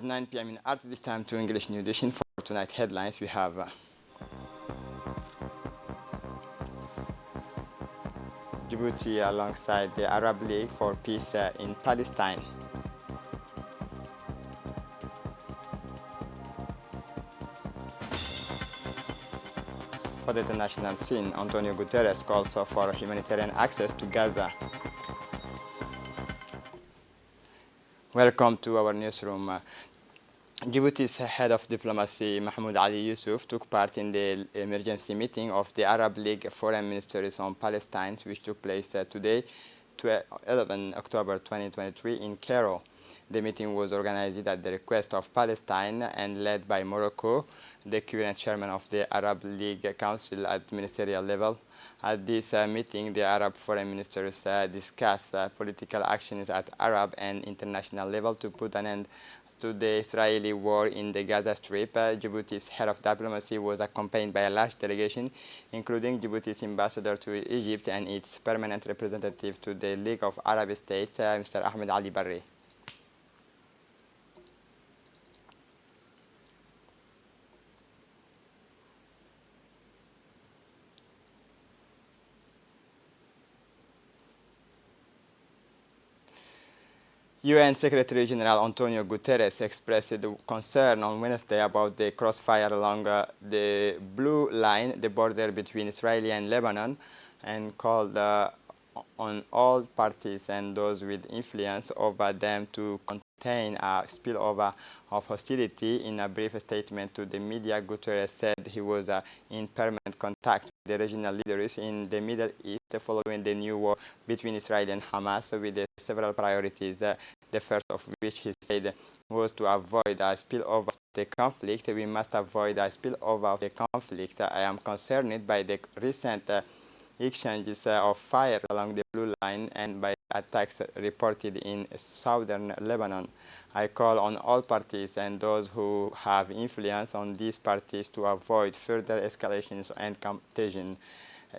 9 p.m. in Art. This time to English New Edition. For tonight headlines, we have Djibouti alongside the Arab League for Peace in Palestine. For the international scene, Antonio Gutteres calls for humanitarian access to Gaza. Welcome to our newsroom. Djibouti's head of diplomacy, Mahmoud Ali Yusuf, took part in the emergency meeting of the Arab League Foreign Ministers on Palestine, which took place today, 11 October 2023, in Cairo. The meeting was organized at the request of Palestine and led by Morocco, the current chairman of the Arab League Council at ministerial level. At this meeting, the Arab foreign ministers discussed political actions at Arab and international level to put an end to the Israeli war in the Gaza Strip. Djibouti's head of diplomacy was accompanied by a large delegation, including Djibouti's ambassador to Egypt and its permanent representative to the League of Arab States, Mr. Ahmed Ali Barri. UN Secretary General Antonio Guterres expressed concern on Wednesday about the crossfire along the blue line, the border between Israel and Lebanon, and called on all parties and those with influence over them to contain a spillover of hostility. In a brief statement to the media, Guterres said he was in permanent contact with the regional leaders in the Middle East following the new war between Israel and Hamas, with several priorities. The first of which, he said, was to avoid a spillover of the conflict. We must avoid a spillover of the conflict. I am concerned by the recent exchanges of fire along the blue line and by attacks reported in southern Lebanon. I call on all parties and those who have influence on these parties to avoid further escalations and contagion,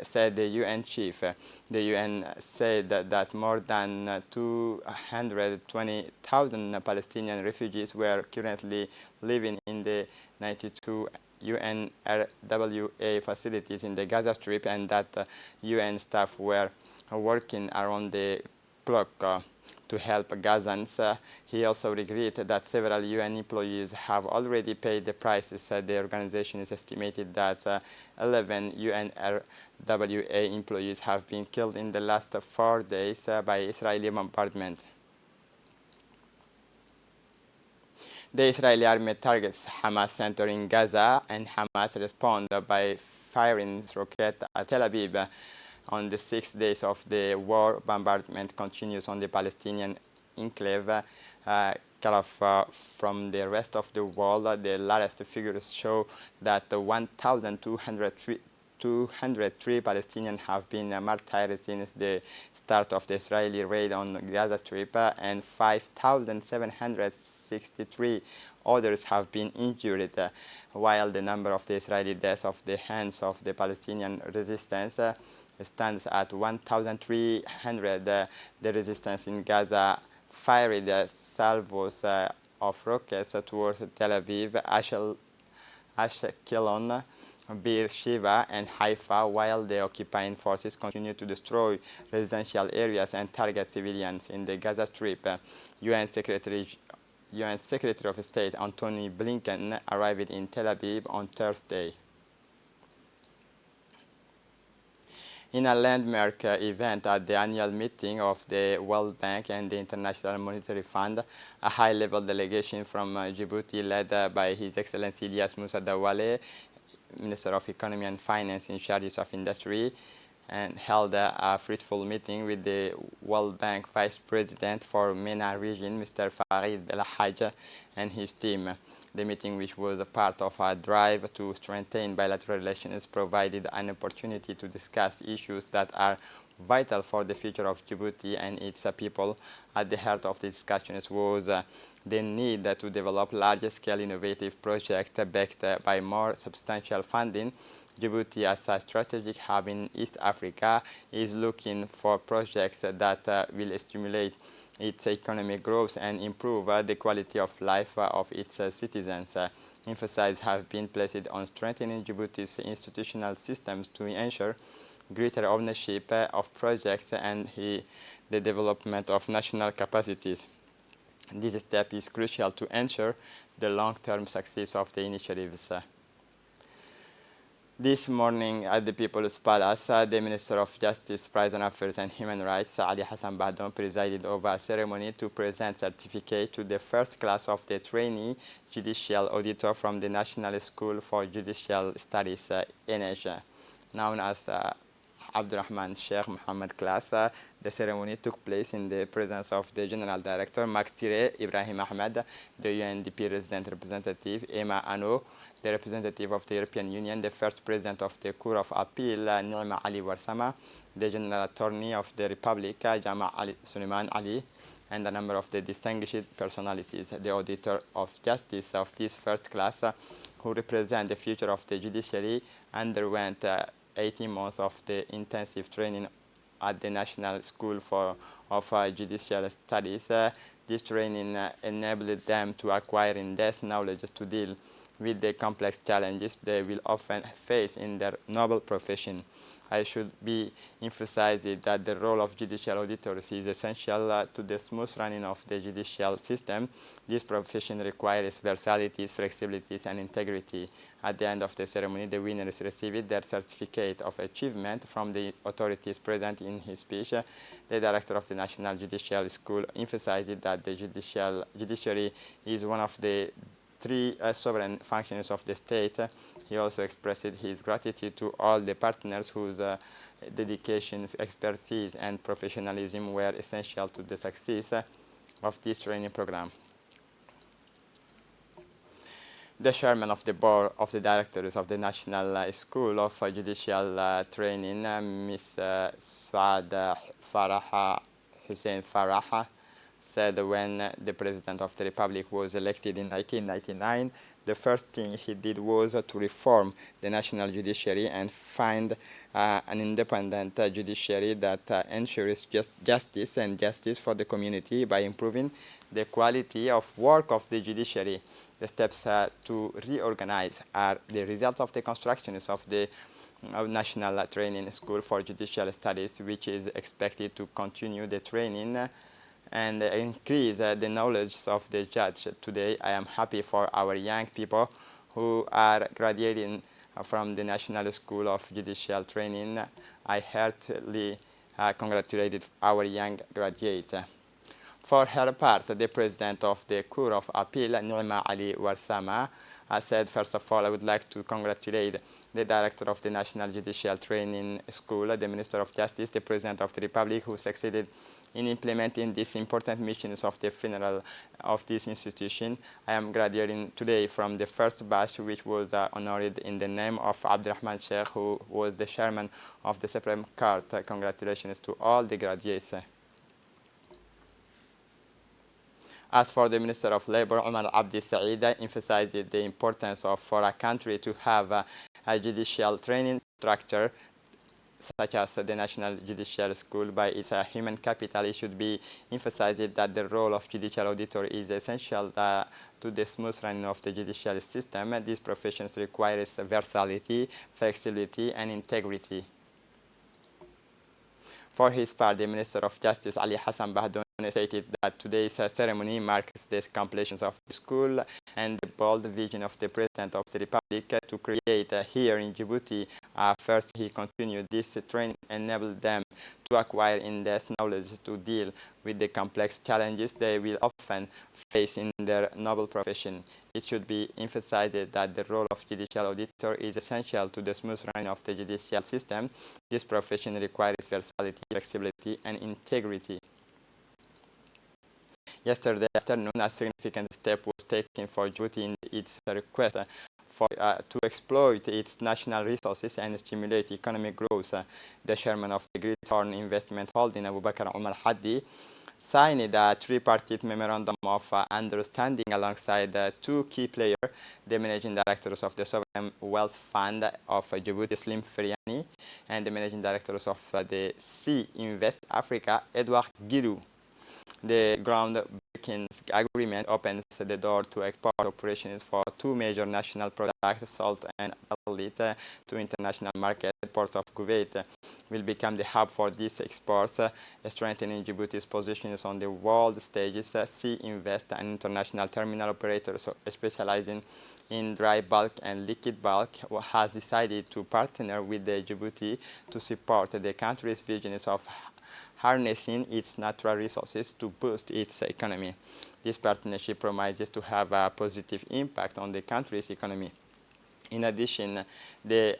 said the UN chief. The UN said that more than 220,000 Palestinian refugees were currently living in the 92 UNRWA facilities in the Gaza Strip, and that UN staff were working around the clock to help Gazans. He also regretted that several UN employees have already paid the prices. The organization is estimated that 11 UNRWA employees have been killed in the last 4 days by Israeli bombardment. The Israeli army targets Hamas center in Gaza, and Hamas responded by firing rockets at Tel Aviv. On the 6 days of the war, bombardment continues on the Palestinian enclave. Cut off from the rest of the world, the latest figures show that 1,203 Palestinians have been martyred since the start of the Israeli raid on Gaza Strip, and 5,763 others have been injured, while the number of the Israeli deaths of the hands of the Palestinian resistance stands at 1,300. The resistance in Gaza fired salvos of rockets towards Tel Aviv, Ashkelon, Beersheba, and Haifa, while the occupying forces continue to destroy residential areas and target civilians in the Gaza Strip. UN Secretary of State Antony Blinken arrived in Tel Aviv on Thursday. In a landmark event at the annual meeting of the World Bank and the International Monetary Fund, a high-level delegation from Djibouti led by His Excellency Ilyas Moussa Dawale, Minister of Economy and Finance in charge of industry, and held a fruitful meeting with the World Bank Vice President for MENA region, Mr. Farid Belhaj, and his team. The meeting, which was a part of a drive to strengthen bilateral relations, provided an opportunity to discuss issues that are vital for the future of Djibouti and its people. At the heart of the discussions was the need to develop large-scale innovative projects backed by more substantial funding. Djibouti, as a strategic hub in East Africa, is looking for projects that will stimulate its economic growth and improve the quality of life of its citizens. Emphasis has been placed on strengthening Djibouti's institutional systems to ensure greater ownership of projects and the development of national capacities. This step is crucial to ensure the long-term success of the initiatives. This morning at the People's Palace, the Minister of Justice, Prison Affairs and Human Rights, Ali Hassan Bahdon, presided over a ceremony to present certificate to the first class of the trainee judicial auditor from the National School for Judicial Studies, NH, known as Abdurrahman Sheikh Mohammed class. The ceremony took place in the presence of the General Director, Maktire Ibrahim Ahmed, the UNDP resident representative, Emma Ano, the representative of the European Union, the first president of the Court of Appeal, Nima Ali Warsama, the General Attorney of the Republic, Jama Ali Suleiman Ali, and a number of the distinguished personalities. The Auditor of Justice of this first class, who represent the future of the judiciary, underwent 18 months of the intensive training at the National School of Judicial Studies. This training enabled them to acquire in-depth knowledge to deal with the complex challenges they will often face in their noble profession. I should be emphasized that the role of judicial auditors is essential to the smooth running of the judicial system. This profession requires versatility, flexibility, and integrity. At the end of the ceremony, the winners received their certificate of achievement from the authorities present. In his speech, the director of the National Judicial School emphasized that the judiciary is one of the three sovereign functions of the state. He also expressed his gratitude to all the partners whose dedication, expertise, and professionalism were essential to the success of this training program. The chairman of the board of the directors of the National School of Judicial Training, Ms. Saad Farah Hussein Farah, said when the President of the Republic was elected in 1999, the first thing he did was to reform the national judiciary and find an independent judiciary that ensures justice for the community by improving the quality of work of the judiciary. The steps to reorganize are the result of the constructions of the National Training School for Judicial Studies, which is expected to continue the training and increase the knowledge of the judge. Today, I am happy for our young people who are graduating from the National School of Judicial Training. I heartily congratulated our young graduates. For her part, the president of the Court of Appeal, Nima Ali Warsama, said, first of all, I would like to congratulate the director of the National Judicial Training School, the Minister of Justice, the President of the Republic, who succeeded in implementing these important missions of the funeral of this institution. I am graduating today from the first batch, which was honored in the name of Abdurrahman Sheikh, who was the chairman of the Supreme Court. Congratulations to all the graduates. As for the Minister of Labor, Omar Abdi Saeed emphasized the importance for a country to have a judicial training structure such as the National Judicial School. By its human capital, it should be emphasized that the role of judicial auditor is essential to the smooth running of the judicial system. These professions require versatility, flexibility, and integrity. For his part, the Minister of Justice, Ali Hassan Bahdon, stated that today's ceremony marks the completion of the school and the bold vision of the President of the Republic to create here in Djibouti. First, he continued this training, enabled them to acquire in-depth knowledge to deal with the complex challenges they will often face in their noble profession. It should be emphasized that the role of judicial auditor is essential to the smooth running of the judicial system. This profession requires versatility, flexibility, and integrity. Yesterday afternoon, a significant step was taken for Djibouti in its request to exploit its national resources and stimulate economic growth. The chairman of the Greator Investment Holding, Abu Bakr Omar Haddi, signed a tripartite memorandum of understanding alongside two key players, the managing directors of the Sovereign Wealth Fund of Djibouti, Slim Feriani, and the managing directors of the Sea Invest Africa, Edouard Guilou. The groundbreaking agreement opens the door to export operations for two major national products, salt and perlite, to international markets. The port of Kuwait will become the hub for these exports, strengthening Djibouti's positions on the world stages. Sea Invest, an international terminal operator specializing in dry bulk and liquid bulk, has decided to partner with Djibouti to support the country's visions of harnessing its natural resources to boost its economy. This partnership promises to have a positive impact on the country's economy. In addition, the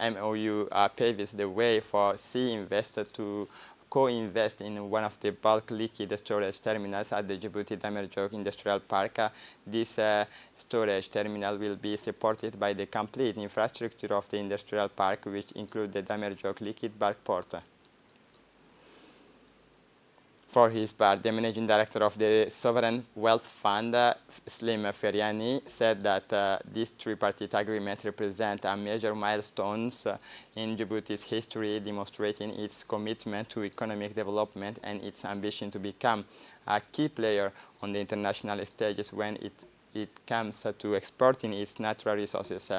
MOU paves the way for Sea Investor to co-invest in one of the bulk liquid storage terminals at the Djibouti Damerjog Industrial Park. This storage terminal will be supported by the complete infrastructure of the industrial park, which includes the Damerjog liquid bulk port. For his part, the managing director of the Sovereign Wealth Fund, Slim Feriani, said that this tripartite agreement represents a major milestone in Djibouti's history, demonstrating its commitment to economic development and its ambition to become a key player on the international stages when it comes to exporting its natural resources.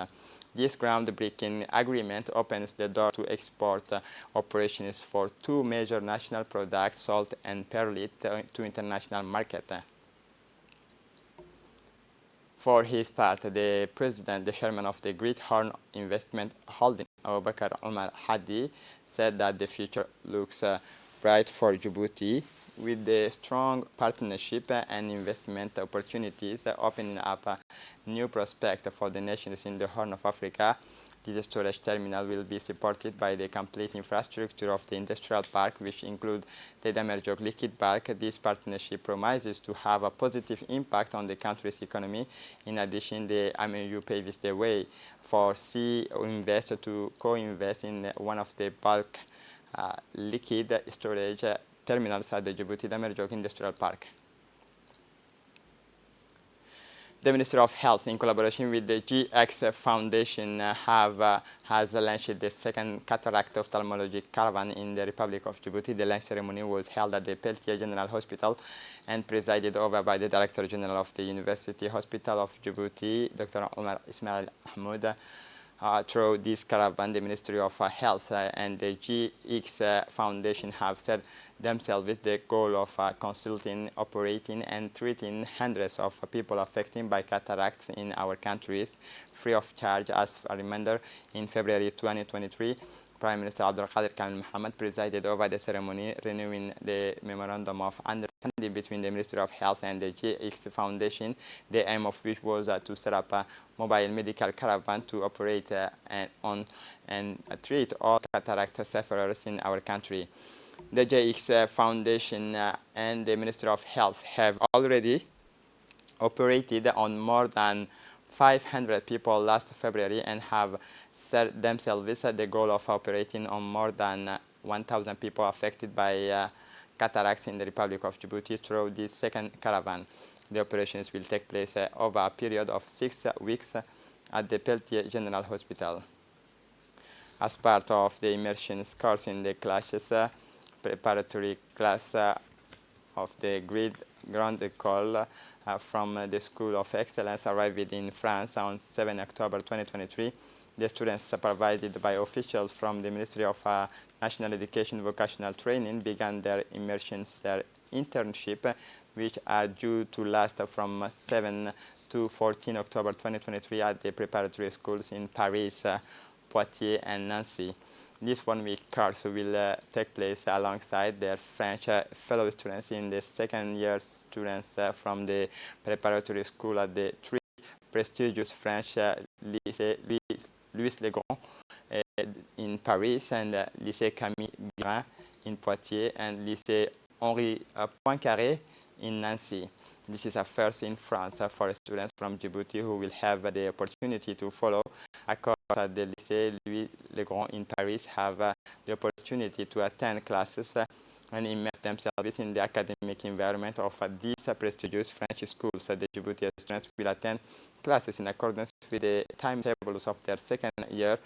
This groundbreaking agreement opens the door to export operations for two major national products, salt and perlite, to international market. For his part, the chairman of the Greator Investment Holding, Abubakar Omar Hadi, said that the future looks bright for Djibouti, with the strong partnership and investment opportunities opening up new prospects for the nations in the Horn of Africa. This storage terminal will be supported by the complete infrastructure of the industrial park, which include the Damerjog liquid bulk. This partnership promises to have a positive impact on the country's economy. In addition, the MOU paves the way for Sea Invest to co-invest in one of the bulk liquid storage terminals at the Djibouti Damerjog Industrial Park. The Ministry of Health, in collaboration with the GX Foundation, has launched the second cataract ophthalmology caravan in the Republic of Djibouti. The launch ceremony was held at the Peltier General Hospital and presided over by the Director General of the University Hospital of Djibouti, Dr. Omar Ismail Ahmoud. Through this caravan, the Ministry of Health and the GX Foundation have set themselves with the goal of consulting, operating, and treating hundreds of people affected by cataracts in our countries, free of charge. As a reminder, in February 2023, Prime Minister Abdul Qadir Kamil Mohammed presided over the ceremony, renewing the Memorandum of Understanding between the Ministry of Health and the GX Foundation, the aim of which was to set up a mobile medical caravan to operate and treat all cataract sufferers in our country. The GX Foundation and the Ministry of Health have already operated on more than 500 people last February and have set themselves the goal of operating on more than 1,000 people affected by cataracts in the Republic of Djibouti through this second caravan. The operations will take place over a period of 6 weeks at the Peltier General Hospital. As part of the immersion course in the classes, preparatory class of the Grande École from the School of Excellence arrived in France on 7 October 2023. The students, supervised by officials from the Ministry of National Education and Vocational Training, began their immersions, their internship, which are due to last from 7 to 14 October 2023 at the preparatory schools in Paris, Poitiers, and Nancy. This one-week course will take place alongside their French fellow students in the second-year students from the preparatory school at the three prestigious French lycées Louis Le Grand in Paris, and lycée Camille Guérin in Poitiers, and lycée Henri Poincaré in Nancy. This is a first in France for students from Djibouti who will have the opportunity to follow a course at the lycée Louis Le Grand in Paris, have the opportunity to attend classes and immerse themselves in the academic environment of these prestigious French schools. The Djibouti students will attend classes in accordance with the timetables of their second year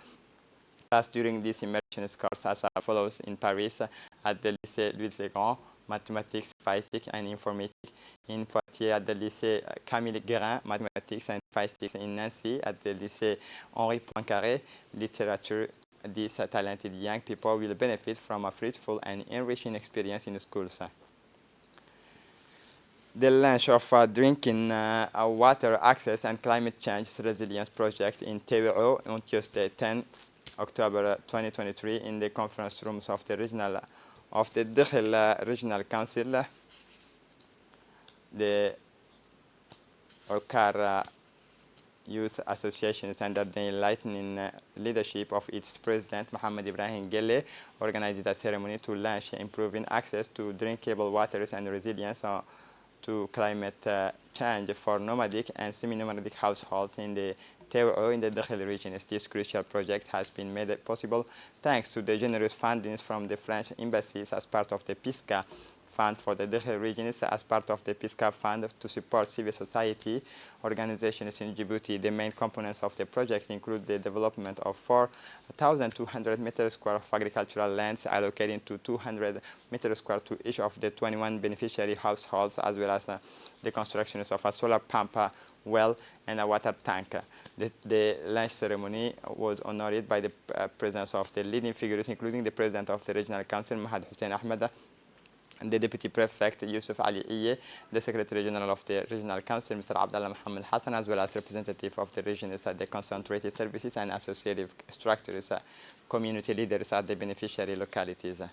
class during this immersion course as follows: in Paris at the lycée Louis Le Grand, mathématiques, physics, and informatics in Poitiers at the lycée Camille Guérin, mathematics and physics in Nancy at the lycée Henri Poincaré, literature. These talented young people will benefit from a fruitful and enriching experience in the schools. The launch of a drinking water access and climate change resilience project in TWO on Tuesday, 10 October 2023, in the conference rooms of the Dakhel Regional Council. The OCAR Youth Associations, under the enlightening leadership of its president, Mohamed Ibrahim Gelle, organized a ceremony to launch improving access to drinkable waters and resilience to climate change for nomadic and semi-nomadic households in the Teo in the Dakhel region. This crucial project has been made possible thanks to the generous fundings from the French embassies as part of the PISCA Fund for the Dakhel regions, as part of the PISCA Fund to support civil society organizations in Djibouti. The main components of the project include the development of 4,200 meters square of agricultural lands, allocating to 200 meters square to each of the 21 beneficiary households, as well as the construction of a solar pump, well, and a water tank. The launch ceremony was honored by the presence of the leading figures, including the president of the Regional Council, Mahad Hussein Ahmed, the Deputy Prefect, Yusuf Ali Iye, the Secretary General of the Regional Council, Mr. Abdallah Mohammed Hassan, as well as representatives of the regions at the concentrated services and associative structures, community leaders at the beneficiary localities.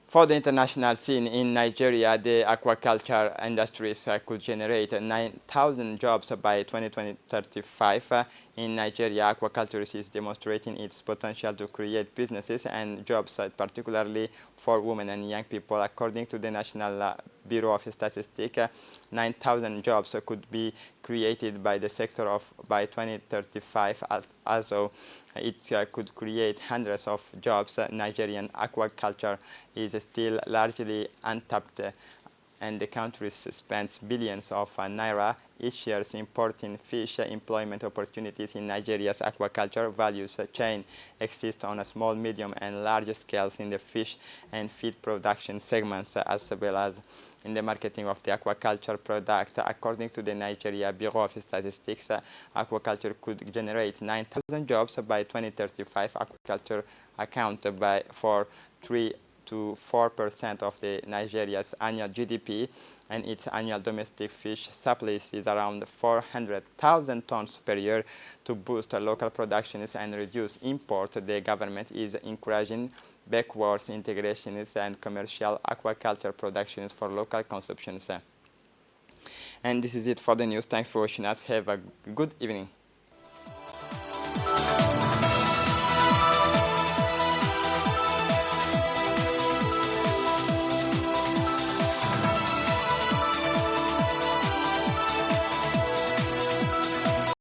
For the international scene in Nigeria, the aquaculture industries could generate 9,000 jobs by 2035. In Nigeria, aquaculture is demonstrating its potential to create businesses and jobs, particularly for women and young people. According to the National Bureau of Statistics, 9,000 jobs could be created by the sector by 2035, also it could create hundreds of jobs. Nigerian aquaculture is still largely untapped, and the country spends billions of naira each year importing fish. Employment opportunities in Nigeria's aquaculture values chain exist on a small, medium, and large scales in the fish and feed production segments, as well as in the marketing of the aquaculture product. According to the Nigeria Bureau of Statistics, aquaculture could generate 9,000 jobs by 2035. Aquaculture accounts for 3 to 4% of the Nigeria's annual GDP, and its annual domestic fish supply is around 400,000 tons per year. To boost local productions and reduce imports, the government is encouraging backwards integrations and commercial aquaculture productions for local consumption. And this is it for the news. Thanks for watching us. Have a good evening.